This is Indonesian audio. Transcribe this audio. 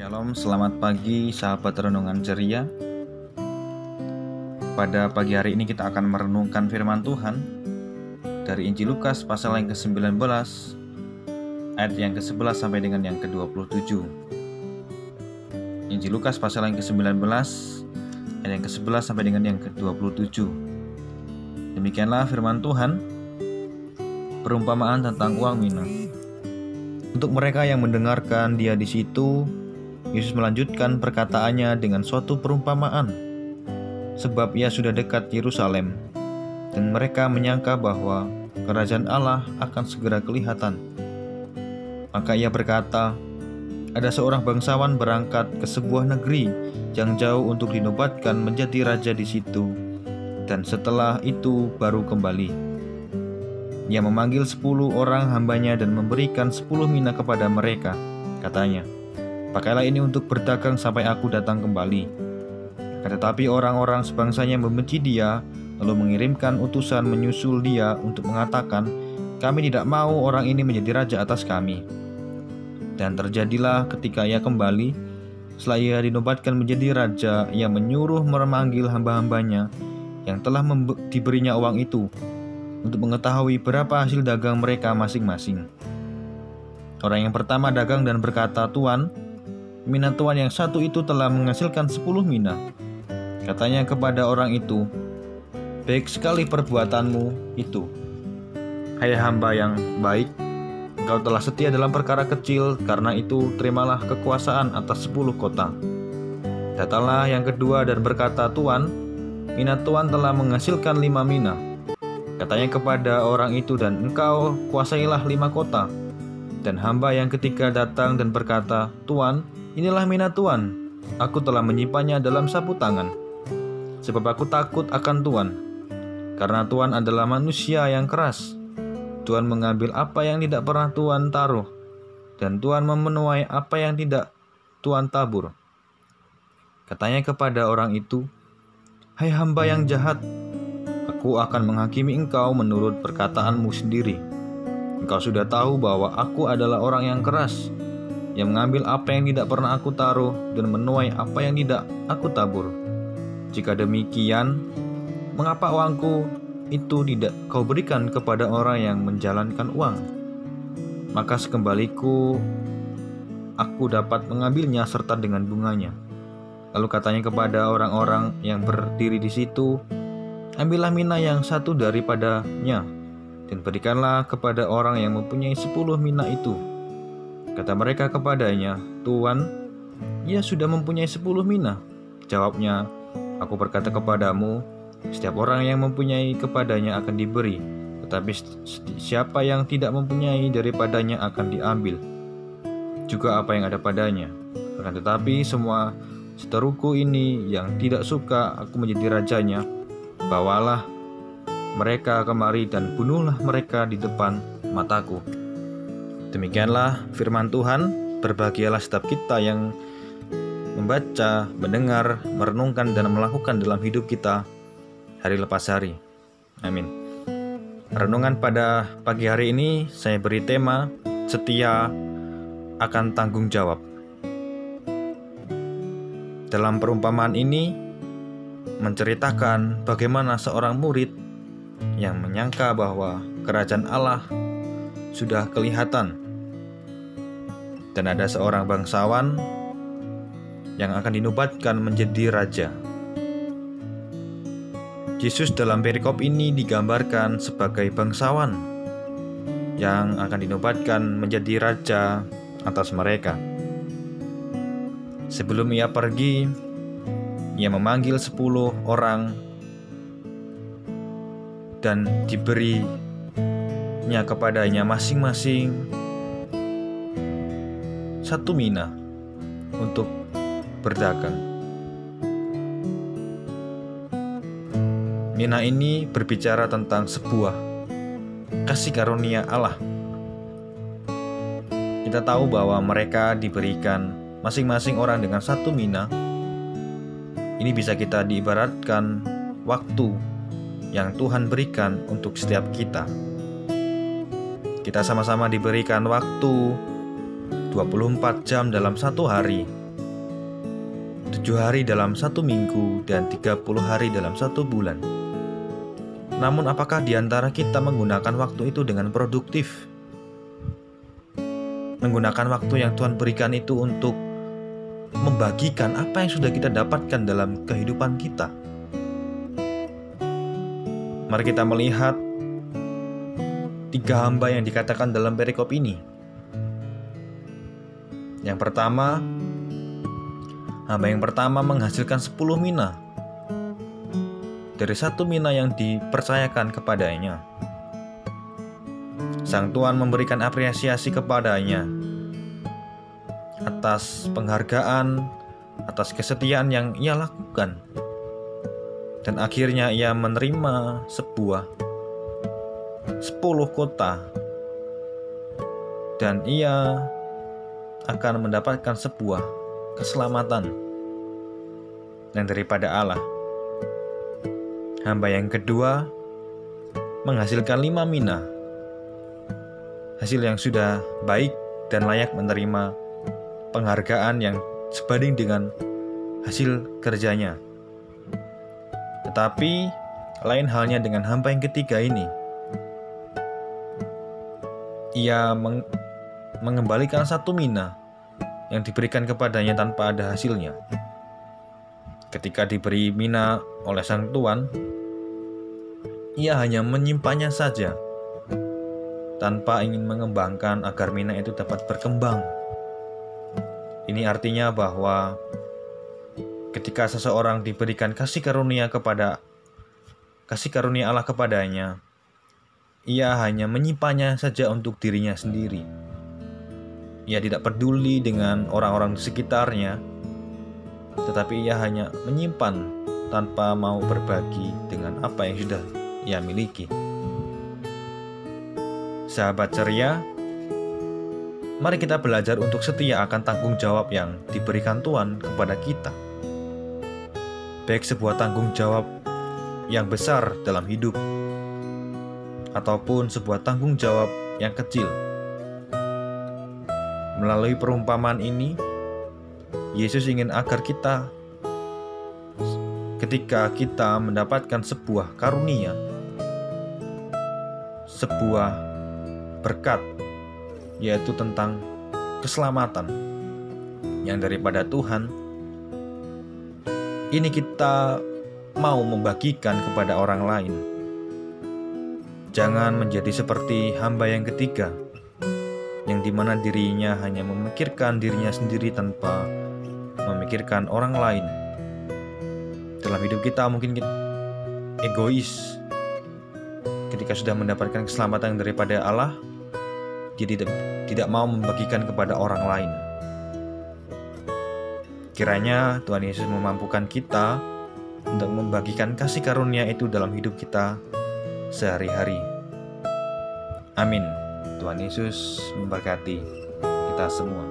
Shalom, selamat pagi sahabat renungan ceria. Pada pagi hari ini kita akan merenungkan firman Tuhan dari Injil Lukas pasal yang ke-19 ayat yang ke-11 sampai dengan yang ke-27. Injil Lukas pasal yang ke-19 ayat yang ke-11 sampai dengan yang ke-27. Demikianlah firman Tuhan, perumpamaan tentang uang mina. Untuk mereka yang mendengarkan dia di situ, Yesus melanjutkan perkataannya dengan suatu perumpamaan, sebab ia sudah dekat Yerusalem, dan mereka menyangka bahwa kerajaan Allah akan segera kelihatan. Maka ia berkata, ada seorang bangsawan berangkat ke sebuah negeri yang jauh untuk dinobatkan menjadi raja di situ, dan setelah itu baru kembali. Ia memanggil 10 orang hambanya dan memberikan 10 mina kepada mereka. Katanya, pakailah ini untuk berdagang sampai aku datang kembali. Tetapi orang-orang sebangsanya membenci dia, lalu mengirimkan utusan menyusul dia untuk mengatakan, kami tidak mau orang ini menjadi raja atas kami. Dan terjadilah ketika ia kembali, setelah ia dinobatkan menjadi raja, ia menyuruh memanggil hamba-hambanya yang telah diberinya uang itu, untuk mengetahui berapa hasil dagang mereka masing-masing. Orang yang pertama dagang dan berkata, Tuan, mina tuan yang satu itu telah menghasilkan 10 mina. Katanya kepada orang itu, baik sekali perbuatanmu itu. Hai hamba yang baik, engkau telah setia dalam perkara kecil, karena itu terimalah kekuasaan atas 10 kota. Datanglah yang kedua dan berkata, Tuan, mina tuan telah menghasilkan 5 mina. Katanya kepada orang itu, dan engkau kuasailah 5 kota. Dan hamba yang ketiga datang dan berkata, Tuan, inilah mina tuan, aku telah menyimpannya dalam sapu tangan, sebab aku takut akan Tuan, karena Tuan adalah manusia yang keras. Tuan mengambil apa yang tidak pernah Tuan taruh, dan Tuan memenuhi apa yang tidak Tuan tabur. Katanya kepada orang itu, hai hamba yang jahat, aku akan menghakimi engkau menurut perkataanmu sendiri. Engkau sudah tahu bahwa aku adalah orang yang keras, yang mengambil apa yang tidak pernah aku taruh dan menuai apa yang tidak aku tabur. Jika demikian, mengapa uangku itu tidak kau berikan kepada orang yang menjalankan uang? Maka sekembaliku aku dapat mengambilnya serta dengan bunganya. Lalu katanya kepada orang-orang yang berdiri di situ, ambillah mina yang satu daripadanya, dan berikanlah kepada orang yang mempunyai 10 mina itu. Kata mereka kepadanya, Tuan, ia sudah mempunyai 10 mina. Jawabnya, aku berkata kepadamu, setiap orang yang mempunyai kepadanya akan diberi, tetapi siapa yang tidak mempunyai daripadanya akan diambil juga apa yang ada padanya. Akan tetapi semua seteruku ini yang tidak suka aku menjadi rajanya, bawalah mereka kemari dan bunuhlah mereka di depan mataku. Demikianlah firman Tuhan. Berbahagialah setiap kita yang membaca, mendengar, merenungkan, dan melakukan dalam hidup kita hari lepas hari. Amin. Renungan pada pagi hari ini saya beri tema setia akan tanggung jawab. Dalam perumpamaan ini menceritakan bagaimana seorang murid yang menyangka bahwa kerajaan Allah sudah kelihatan, dan ada seorang bangsawan yang akan dinobatkan menjadi raja. Yesus dalam perikop ini digambarkan sebagai bangsawan yang akan dinobatkan menjadi raja atas mereka. Sebelum ia pergi, ia memanggil 10 orang dan diberinya kepadanya masing-masing 1 mina untuk berdagang. Mina ini berbicara tentang sebuah kasih karunia Allah. Kita tahu bahwa mereka diberikan masing-masing orang dengan 1 mina. Ini bisa kita diibaratkan waktu yang Tuhan berikan untuk setiap kita. Kita sama-sama diberikan waktu 24 jam dalam satu hari 7 hari dalam 1 minggu, dan 30 hari dalam 1 bulan. Namun apakah di antara kita menggunakan waktu itu dengan produktif? Menggunakan waktu yang Tuhan berikan itu untuk membagikan apa yang sudah kita dapatkan dalam kehidupan kita. Mari kita melihat 3 hamba yang dikatakan dalam perikop ini. Yang pertama, hamba yang pertama menghasilkan 10 mina dari 1 mina yang dipercayakan kepadanya. Sang Tuhan memberikan apresiasi kepadanya atas penghargaan, atas kesetiaan yang ia lakukan. Dan akhirnya ia menerima 10 kota, dan ia akan mendapatkan sebuah keselamatan yang daripada Allah. Hamba yang kedua menghasilkan 5 mina, hasil yang sudah baik dan layak menerima penghargaan yang sebanding dengan hasil kerjanya. Tetapi lain halnya dengan hamba yang ketiga ini. Ia mengembalikan 1 mina yang diberikan kepadanya tanpa ada hasilnya. Ketika diberi mina oleh Sang Tuhan, ia hanya menyimpannya saja tanpa ingin mengembangkan agar mina itu dapat berkembang. Ini artinya bahwa ketika seseorang diberikan kasih karunia Allah kepadanya, ia hanya menyimpannya saja untuk dirinya sendiri. Ia tidak peduli dengan orang-orang di sekitarnya, tetapi ia hanya menyimpan tanpa mau berbagi dengan apa yang sudah ia miliki. Sahabat ceria, mari kita belajar untuk setia akan tanggung jawab yang diberikan Tuhan kepada kita. Baik sebuah tanggung jawab yang besar dalam hidup, ataupun sebuah tanggung jawab yang kecil. Melalui perumpamaan ini, Yesus ingin agar kita, ketika kita mendapatkan sebuah karunia, sebuah berkat, yaitu tentang keselamatan yang daripada Tuhan, ini kita mau membagikan kepada orang lain. Jangan menjadi seperti hamba yang ketiga, yang dimana dirinya hanya memikirkan dirinya sendiri tanpa memikirkan orang lain. Dalam hidup kita mungkin egois. Ketika sudah mendapatkan keselamatan daripada Allah, dia tidak mau membagikan kepada orang lain. Kiranya Tuhan Yesus memampukan kita untuk membagikan kasih karunia itu dalam hidup kita sehari-hari. Amin. Tuhan Yesus memberkati kita semua.